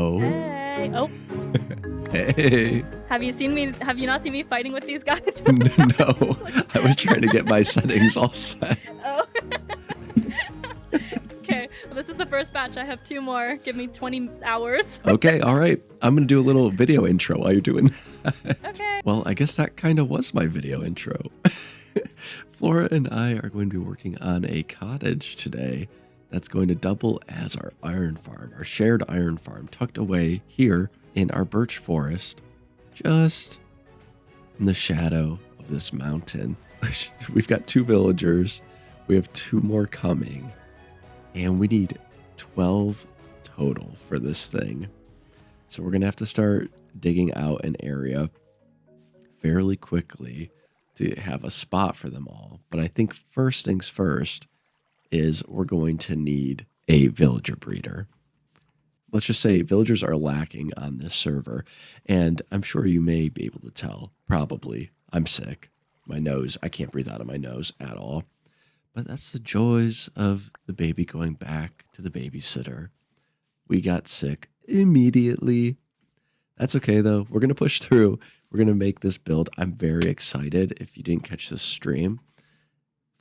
Hello. Hey. Oh. Hey. Have you not seen me fighting with these guys? No, I was trying to get my settings all set. Oh. Okay, well, this is the first batch. I have 2 more. Give me 20 hours. Okay, all right. I'm going to do a little video intro while you're doing that. Okay. Well, I guess that kind of was my video intro. Flora and I are going to be working on a cottage today that's going to double as our iron farm, our shared iron farm, tucked away here in our birch forest, just in the shadow of this mountain. We've got 2 villagers. We have 2 more coming, and we need 12 total for this thing. So we're going to have to start digging out an area fairly quickly to have a spot for them all. But I think first things first is we're going to need a villager breeder. Let's just say villagers are lacking on this server, and I'm sure you may be able to tell. Probably. I'm sick. My nose, I can't breathe out of my nose at all. But that's the joys of the baby going back to the babysitter. We got sick immediately. That's okay, though. We're going to push through. We're going to make this build. I'm very excited. If you didn't catch the stream,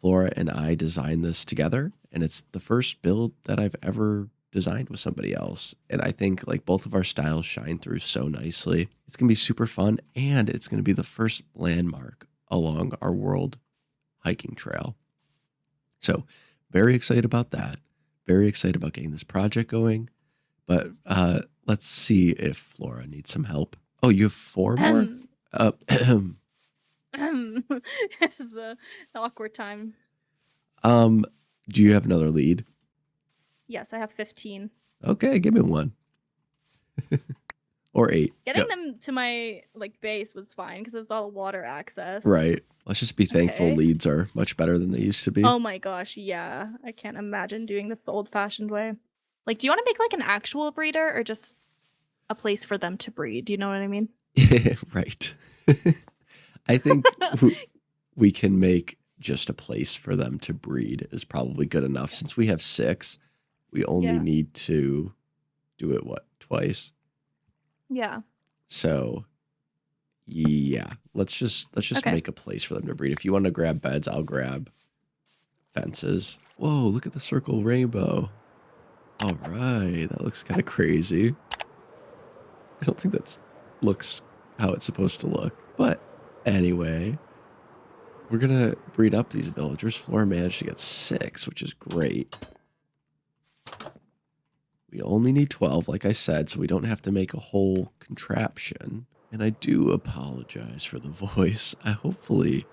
Flora and I designed this together, and it's the first build that I've ever designed with somebody else. And I think like both of our styles shine through so nicely. It's going to be super fun, and it's going to be the first landmark along our world hiking trail. So very excited about that. Very excited about getting this project going. But let's see if Flora needs some help. Oh, you have 4 more? It's an awkward time. Do you have another lead? Yes, I have 15. Okay, give me 1. Or 8. Getting them to my base was fine because it's all water access. Right. Let's just be thankful leads are much better than they used to be. Oh my gosh, yeah. I can't imagine doing this the old-fashioned way. Like, do you want to make an actual breeder or just a place for them to breed? Do you know what I mean? Right. I think we can make just a place for them to breed is probably good enough. Since we have 6, we only need to do it, twice? Yeah. So, yeah, let's just make a place for them to breed. If you want to grab beds, I'll grab fences. Whoa, look at the circle rainbow. All right, that looks kind of crazy. I don't think that looks how it's supposed to look. But anyway, we're going to breed up these villagers. Flora managed to get 6, which is great. We only need 12, like I said, so we don't have to make a whole contraption. And I do apologize for the voice. Hopefully,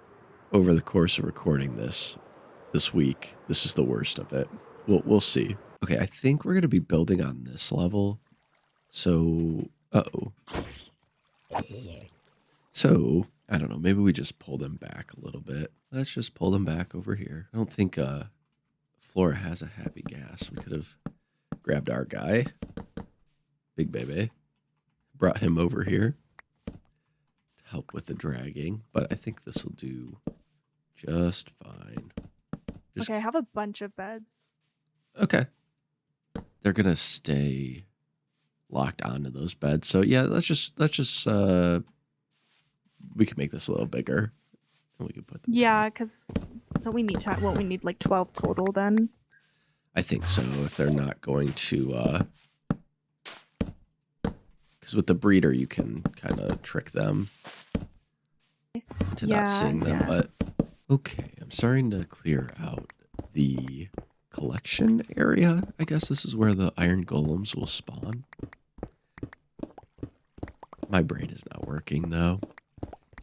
over the course of recording this week, this is the worst of it. We'll see. Okay, I think we're going to be building on this level. So, So, I don't know, maybe we just pull them back a little bit. Let's just pull them back over here. I don't think Flora has a happy gas. We could have grabbed our guy, Big Baby, brought him over here to help with the dragging, but I think this will do just fine. Okay, I have a bunch of beds. Okay. They're going to stay locked onto those beds. So yeah, let's just we can make this a little bigger and we can put them because so we need 12 total then. I think so, if they're not going to because with the breeder you can kind of trick them into not seeing them. But okay, I'm starting to clear out the collection area. I guess this is where the iron golems will spawn. My brain is not working though.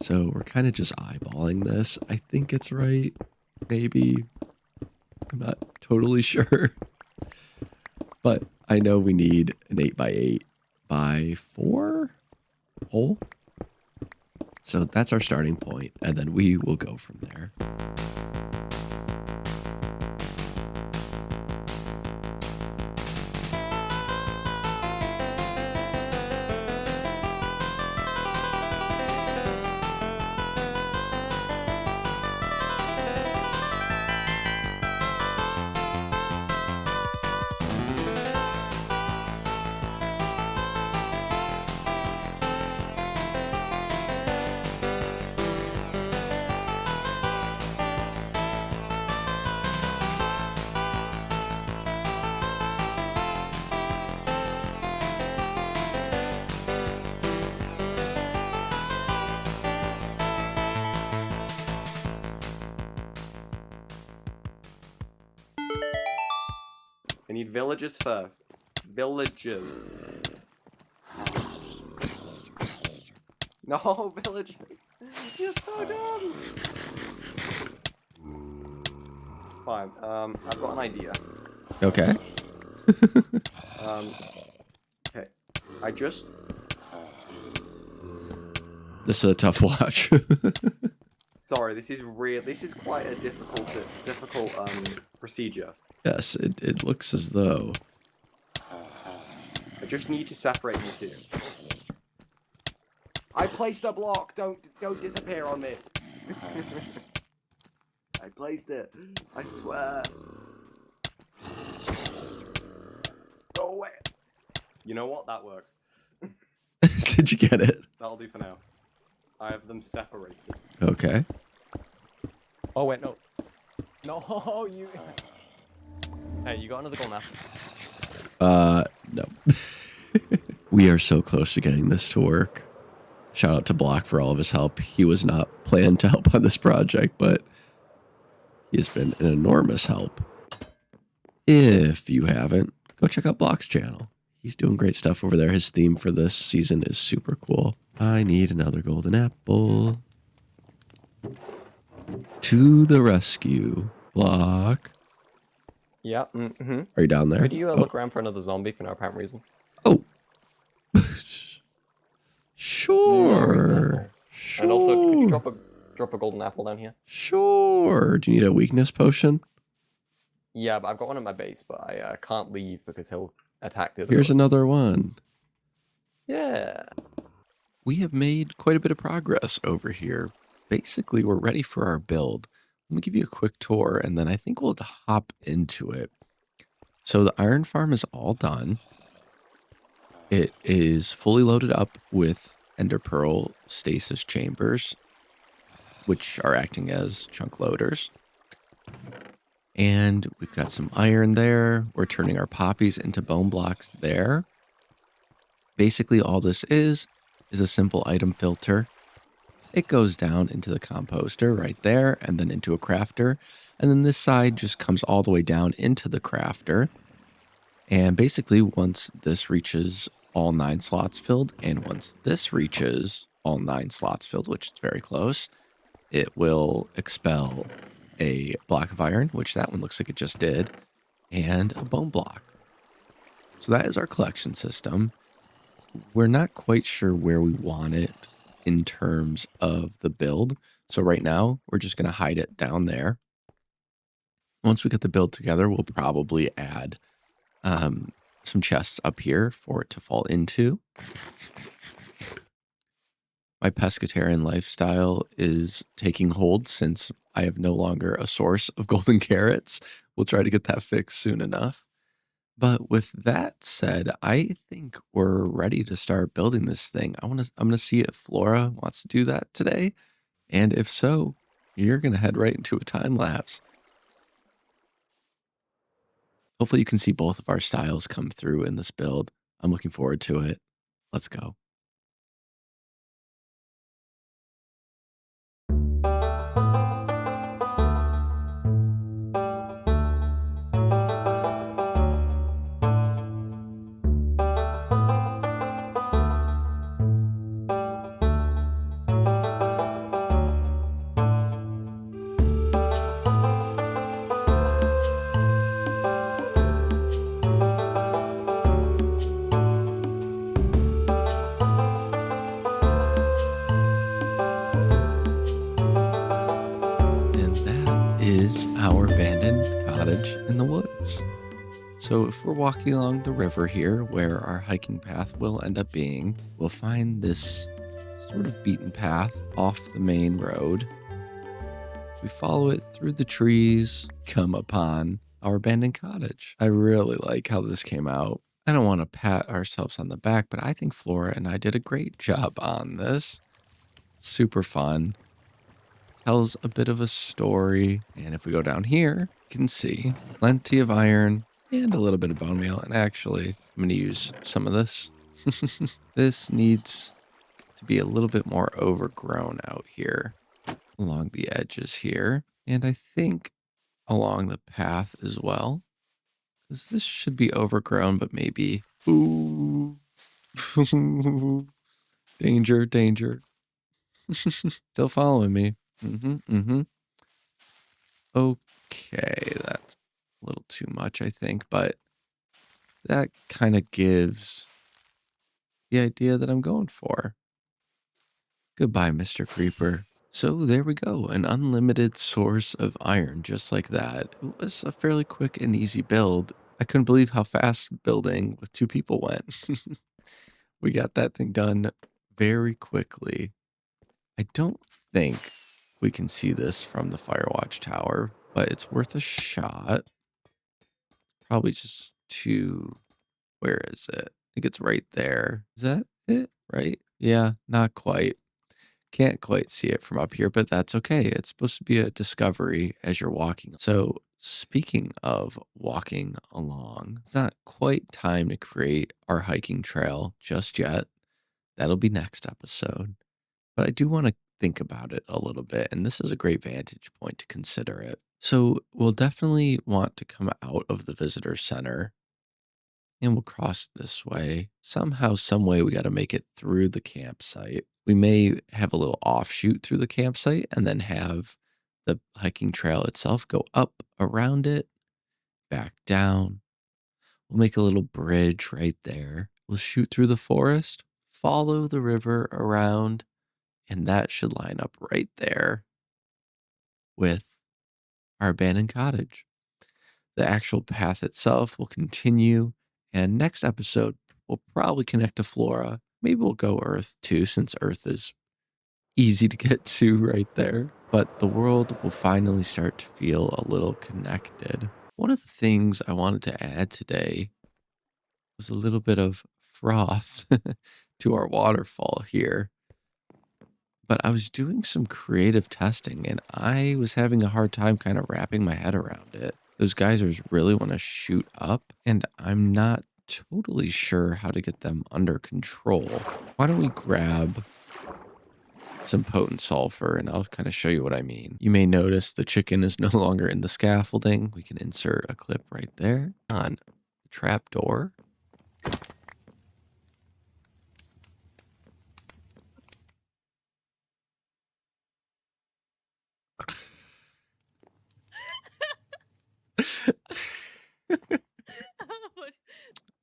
So we're kind of just eyeballing this. I think it's right. Maybe. I'm not totally sure. But I know we need an 8x8 by 4 hole. So that's our starting point, and then we will go from there. I need villagers first. Villagers. No, villagers. You're so dumb. It's fine. I've got an idea. Okay. Okay. I just... This is a tough watch. Sorry, this is quite a difficult procedure. Yes, it looks as though. I just need to separate the two. I placed a block. Don't disappear on me. I placed it. I swear. Go away. You know what? That works. Did you get it? That'll do for now. I have them separated. Okay. Oh wait, no. No, you. Hey, you got another golden apple? No. We are so close to getting this to work. Shout out to Block for all of his help. He was not planned to help on this project, but he has been an enormous help. If you haven't, go check out Block's channel. He's doing great stuff over there. His theme for this season is super cool. I need another golden apple. To the rescue. Block. Yeah. Mm-hmm. Are you down there? Could you look around for another zombie for no apparent reason? Oh. Sure. Sure. And also, could you drop a golden apple down here? Sure. Do you need a weakness potion? Yeah, but I've got one at my base, but I can't leave because he'll attack the other Here's ones. another one. Yeah. We have made quite a bit of progress over here. Basically, we're ready for our build. Let me give you a quick tour, and then I think we'll hop into it. So the iron farm is all done. It is fully loaded up with ender pearl stasis chambers, which are acting as chunk loaders. And we've got some iron there. We're turning our poppies into bone blocks there. Basically, all this is a simple item filter. It goes down into the composter right there, and then into a crafter. And then this side just comes all the way down into the crafter. And basically, once this reaches all 9 slots filled, and once this reaches all 9 slots filled, which is very close, it will expel a block of iron, which that one looks like it just did, and a bone block. So that is our collection system. We're not quite sure where we want it in terms of the build. So right now, we're just going to hide it down there. Once we get the build together, we'll probably add some chests up here for it to fall into. My pescatarian lifestyle is taking hold since I have no longer a source of golden carrots. We'll try to get that fixed soon enough. But with that said, I think we're ready to start building this thing. I'm gonna see if Flora wants to do that today. And if so, you're gonna head right into a time lapse. Hopefully you can see both of our styles come through in this build. I'm looking forward to it. Let's go. Our abandoned cottage in the woods. So if we're walking along the river here, where our hiking path will end up being, we'll find this sort of beaten path off the main road. We follow it through the trees, come upon our abandoned cottage. I really like how this came out. I don't want to pat ourselves on the back, but I think Flora and I did a great job on this. Super fun. Tells a bit of a story. And if we go down here, you can see plenty of iron and a little bit of bone meal. And actually, I'm going to use some of this. This needs to be a little bit more overgrown out here along the edges here. And I think along the path as well. This should be overgrown, but maybe. Ooh. Danger, danger. Still following me. Okay, that's a little too much, I think, but that kind of gives the idea that I'm going for. Goodbye, Mr. Creeper. So there we go, an unlimited source of iron, just like that. It was a fairly quick and easy build. I couldn't believe how fast building with 2 people went. We got that thing done very quickly. I don't think we can see this from the Firewatch Tower, but it's worth a shot. Probably just to, where is it? I think it's right there. Is that it? Right? Yeah, not quite. Can't quite see it from up here, but that's okay. It's supposed to be a discovery as you're walking. So speaking of walking along, it's not quite time to create our hiking trail just yet. That'll be next episode. But I do want to think about it a little bit, and this is a great vantage point to consider it. So we'll definitely want to come out of the visitor center and we'll cross this way. Somehow, some way, we got to make it through the campsite. We may have a little offshoot through the campsite and then have the hiking trail itself go up around it, back down. We'll make a little bridge right there. We'll shoot through the forest, follow the river around, and that should line up right there with our abandoned cottage. The actual path itself will continue, and next episode, we'll probably connect to Flora. Maybe we'll go Earth too, since Earth is easy to get to right there. But the world will finally start to feel a little connected. One of the things I wanted to add today was a little bit of froth to our waterfall here. But I was doing some creative testing and I was having a hard time kind of wrapping my head around it. Those geysers really want to shoot up, and I'm not totally sure how to get them under control. Why don't we grab some potent sulfur and I'll kind of show you what I mean. You may notice the chicken is no longer in the scaffolding. We can insert a clip right there on the trap door.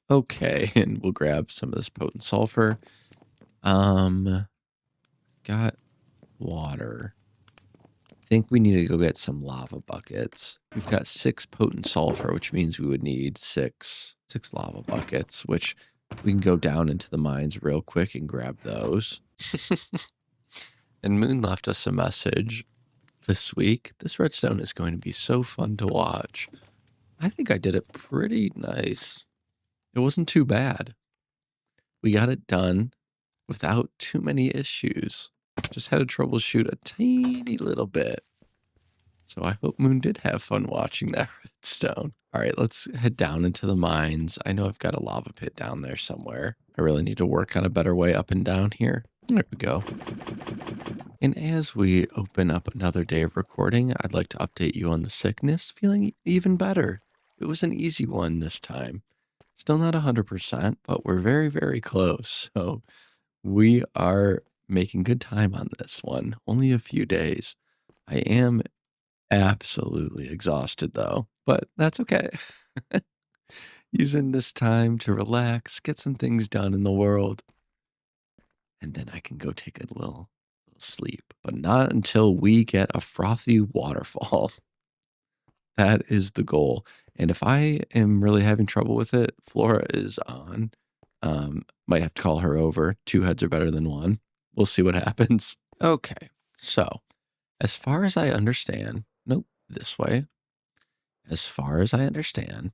Okay, and we'll grab some of this potent sulfur. Got water. I think we need to go get some lava buckets. We've got 6 potent sulfur, which means we would need six lava buckets, which we can go down into the mines real quick and grab those. And Moon left us a message this week. This redstone is going to be so fun to watch. I think I did it pretty nice. It wasn't too bad. We got it done without too many issues. Just had to troubleshoot a tiny little bit. So I hope Moon did have fun watching that redstone. All right, let's head down into the mines. I know I've got a lava pit down there somewhere. I really need to work on a better way up and down here. There we go. And as we open up another day of recording, I'd like to update you on the sickness. Feeling even better. It was an easy one this time. Still not 100%, but we're very, very close. So we are making good time on this one. Only a few days. I am absolutely exhausted though, but that's okay. Using this time to relax, get some things done in the world, and then I can go take a little sleep, but not until we get a frothy waterfall. That is the goal. And if I am really having trouble with it, Flora is on. Might have to call her over. 2 heads are better than 1. We'll see what happens. Okay, so as far as I understand, nope, this way. As far as I understand,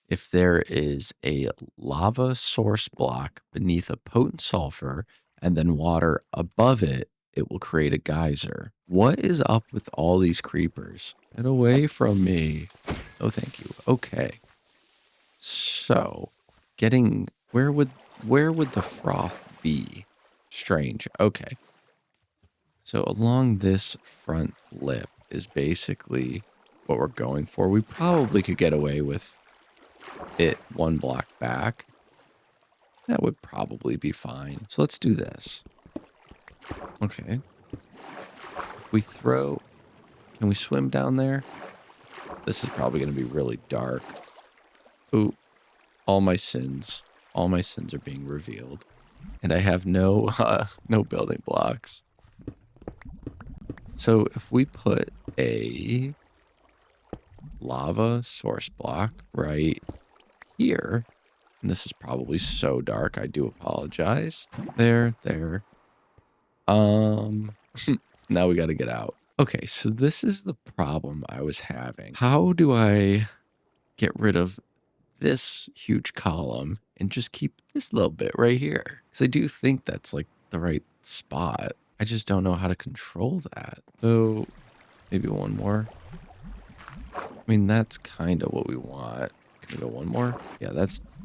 if there is a lava source block beneath a potent sulfur and then water above it, it will create a geyser. What is up with all these creepers? Get away from me. Oh, thank you. Okay. So, where would the froth be? Strange. Okay. So along this front lip is basically what we're going for. We probably could get away with it 1 block back. That would probably be fine. So let's do this. Okay. If we throw... Can we swim down there? This is probably going to be really dark. Ooh. All my sins are being revealed. And I have no building blocks. So if we put a lava source block right here, and this is probably so dark, I do apologize. There. Now we got to get out. Okay, so this is the problem I was having. How do I get rid of this huge column and just keep this little bit right here? Because I do think that's like the right spot. I just don't know how to control that. So maybe one more. I mean, that's kind of what we want. Can we go one more? Yeah,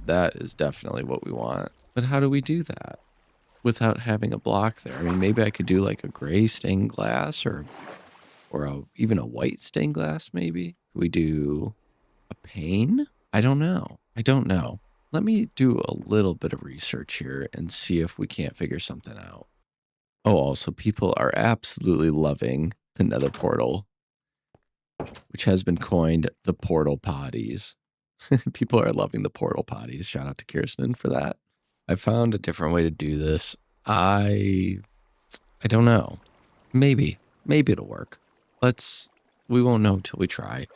that is definitely what we want. But how do we do that without having a block there? I mean, maybe I could do like a gray stained glass or even a white stained glass, maybe. Could we do a pane? I don't know. Let me do a little bit of research here and see if we can't figure something out. Oh, also, people are absolutely loving the nether portal, which has been coined the portal potties. People are loving the portal potties. Shout out to Kirsten for that. I found a different way to do this. I don't know. Maybe it'll work. We won't know until we try.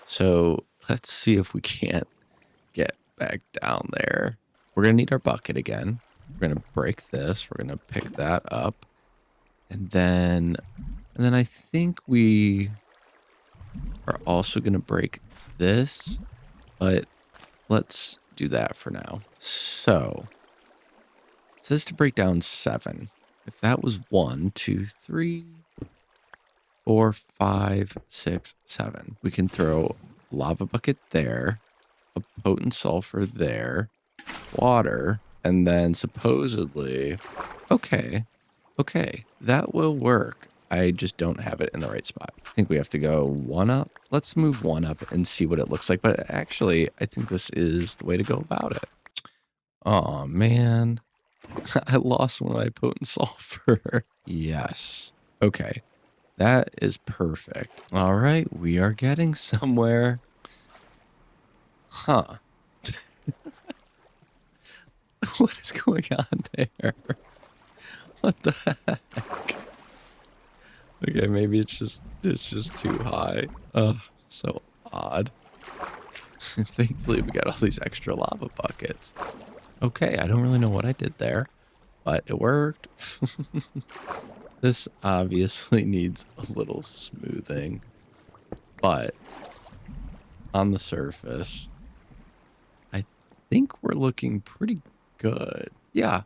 So let's see if we can't get back down there. We're going to need our bucket again. We're going to break this. We're going to pick that up. And then I think we are also going to break this, but let's do that for now. So it says to break down 7. If that was 1, 2, 3, 4, 5, 6, 7. We can throw lava bucket there, a potent sulfur there, water, and then supposedly... Okay, that will work. I just don't have it in the right spot. I think we have to go 1 up. Let's move 1 up and see what it looks like. But actually, I think this is the way to go about it. Oh, man. I lost one of my potent sulfur. Yes. Okay. That is perfect. All right, we are getting somewhere. Huh. What is going on there? What the heck? Okay, maybe it's just too high. So odd. Thankfully, we got all these extra lava buckets. Okay, I don't really know what I did there, but it worked. This obviously needs a little smoothing, but on the surface, I think we're looking pretty good. Yeah,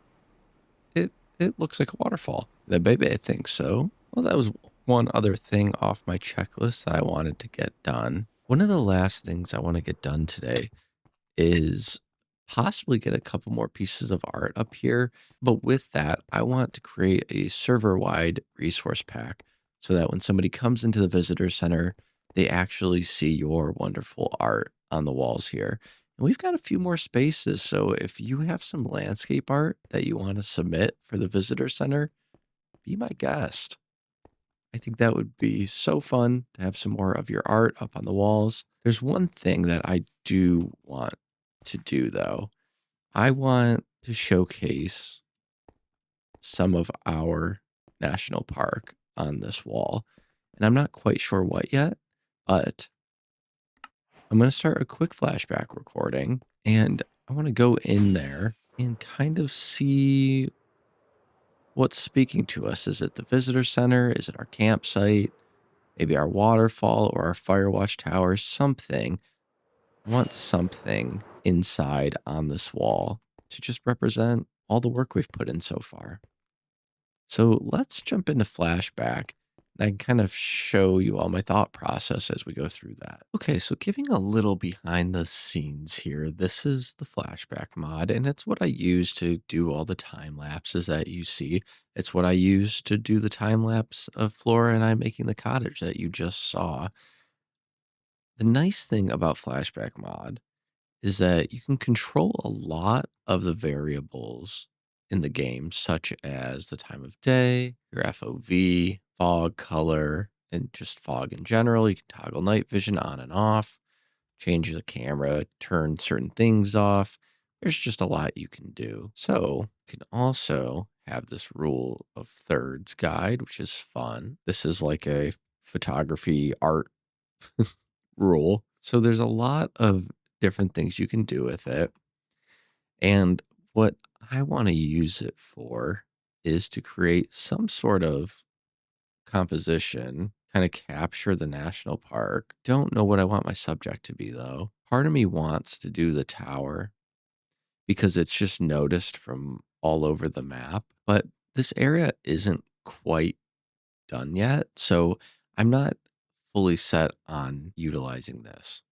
it looks like a waterfall. The baby, I think so. Well, that was one other thing off my checklist that I wanted to get done. One of the last things I want to get done today is possibly get a couple more pieces of art up here. But with that, I want to create a server-wide resource pack so that when somebody comes into the visitor center, they actually see your wonderful art on the walls here. And we've got a few more spaces. So if you have some landscape art that you want to submit for the visitor center, be my guest. I think that would be so fun to have some more of your art up on the walls. There's one thing that I do want to do, though. I want to showcase some of our national park on this wall. And I'm not quite sure what yet, but I'm going to start a quick flashback recording. And I want to go in there and kind of see what's speaking to us. Is it the visitor center? Is it our campsite? Maybe our waterfall or our firewatch tower? Something. I want something inside on this wall to just represent all the work we've put in so far. So let's jump into flashback and I can kind of show you all my thought process as we go through that. Okay, so giving a little behind the scenes here, this is the flashback mod, and it's what I use to do all the time lapses that you see. It's what I use to do the time lapse of Flora and I making the cottage that you just saw. The nice thing about Flashback Mod is that you can control a lot of the variables in the game, such as the time of day, your FOV, fog color, and just fog in general. You can toggle night vision on and off, change the camera, turn certain things off. There's just a lot you can do. So you can also have this rule of thirds guide, which is fun. This is like a photography art rule. So there's a lot of different things you can do with it. And what I want to use it for is to create some sort of composition, kind of capture the national park. Don't know what I want my subject to be though. Part of me wants to do the tower because it's just noticed from all over the map, but this area isn't quite done yet. So I'm not fully set on utilizing this.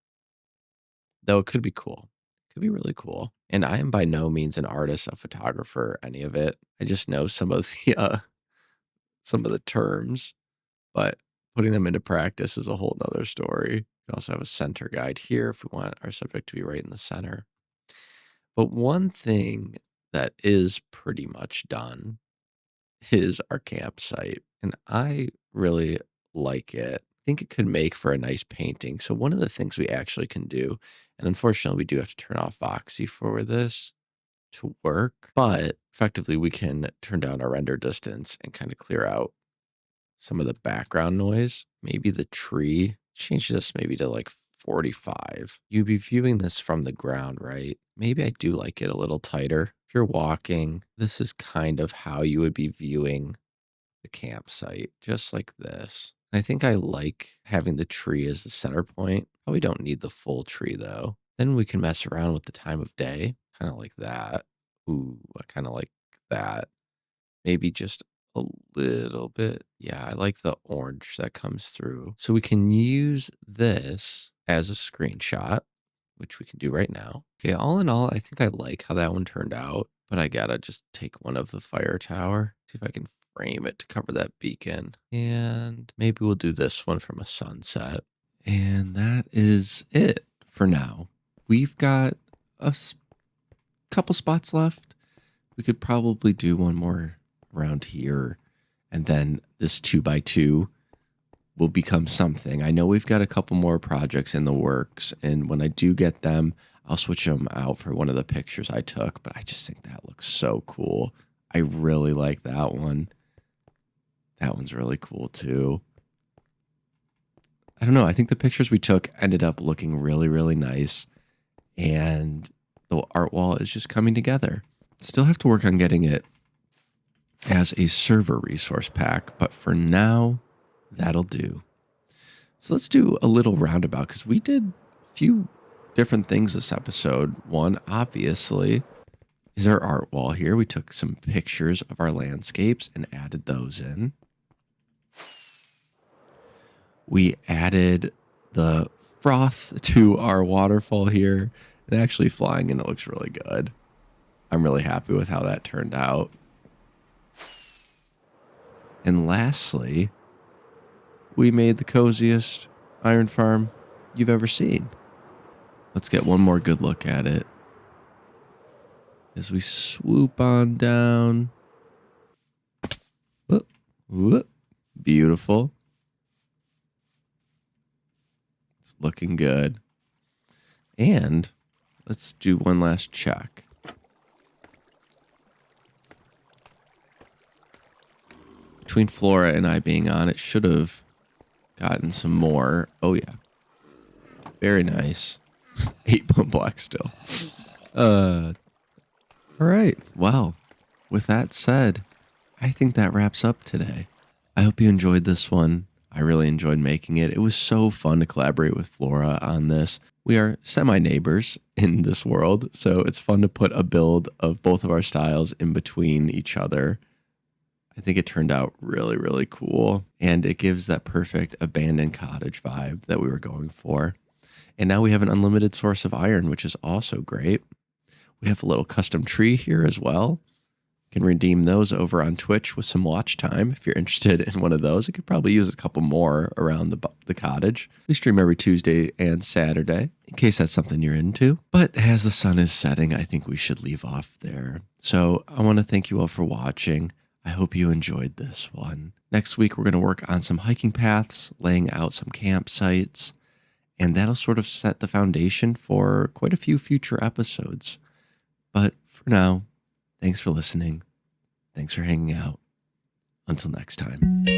Though it could be cool. Could be really cool. And I am by no means an artist, a photographer, any of it. I just know some of the terms, but putting them into practice is a whole nother story. We can also have a center guide here if we want our subject to be right in the center. But one thing that is pretty much done is our campsite. And I really like it. I think it could make for a nice painting. So one of the things we actually can do, and unfortunately we do have to turn off Voxy for this to work, but effectively we can turn down our render distance and kind of clear out some of the background noise. Maybe the tree, change this maybe to like 45. You'd be viewing this from the ground, right? Maybe I do like it a little tighter. If you're walking, this is kind of how you would be viewing the campsite, just like this. I think I like having the tree as the center point. Probably don't need the full tree though. Then we can mess around with the time of day, kind of like that. Ooh, I kind of like that. Maybe just a little bit. Yeah, I like the orange that comes through. So we can use this as a screenshot, which we can do right now. Okay, all in all, I think I like how that one turned out, but I gotta just take one of the fire tower, see if I can frame it to cover that beacon. And maybe we'll do this one from a sunset. And that is it for now. We've got a couple spots left. We could probably do one more around here, and then this 2x2 will become something. I know we've got a couple more projects in the works, and when I do get them, I'll switch them out for one of the pictures I took, but I just think that looks so cool. I really like that one. That one's really cool too. I don't know. I think the pictures we took ended up looking really, really nice, and the art wall is just coming together. Still have to work on getting it as a server resource pack, but for now, that'll do. So let's do a little roundabout because we did a few different things this episode. One, obviously, is our art wall here. We took some pictures of our landscapes and added those in. We added the froth to our waterfall here and actually flying, and it looks really good. I'm really happy with how that turned out. And lastly, we made the coziest iron farm you've ever seen. Let's get one more good look at it as we swoop on down. Whoop, whoop. Beautiful. It's looking good. And let's do one last check. Between Flora and I being on, it should have gotten some more. Oh, yeah. Very nice. 8-point black still. All right. Well, with that said, I think that wraps up today. I hope you enjoyed this one. I really enjoyed making it. It was so fun to collaborate with Flora on this. We are semi-neighbors in this world, so it's fun to put a build of both of our styles in between each other. I think it turned out really, really cool, and it gives that perfect abandoned cottage vibe that we were going for. And now we have an unlimited source of iron, which is also great. We have a little custom tree here as well. You can redeem those over on Twitch with some watch time if you're interested in one of those. I could probably use a couple more around the cottage. We stream every Tuesday and Saturday in case that's something you're into. But as the sun is setting, I think we should leave off there. So I want to thank you all for watching. I hope you enjoyed this one. Next week, we're going to work on some hiking paths, laying out some campsites, and that'll sort of set the foundation for quite a few future episodes. But for now, thanks for listening. Thanks for hanging out. Until next time.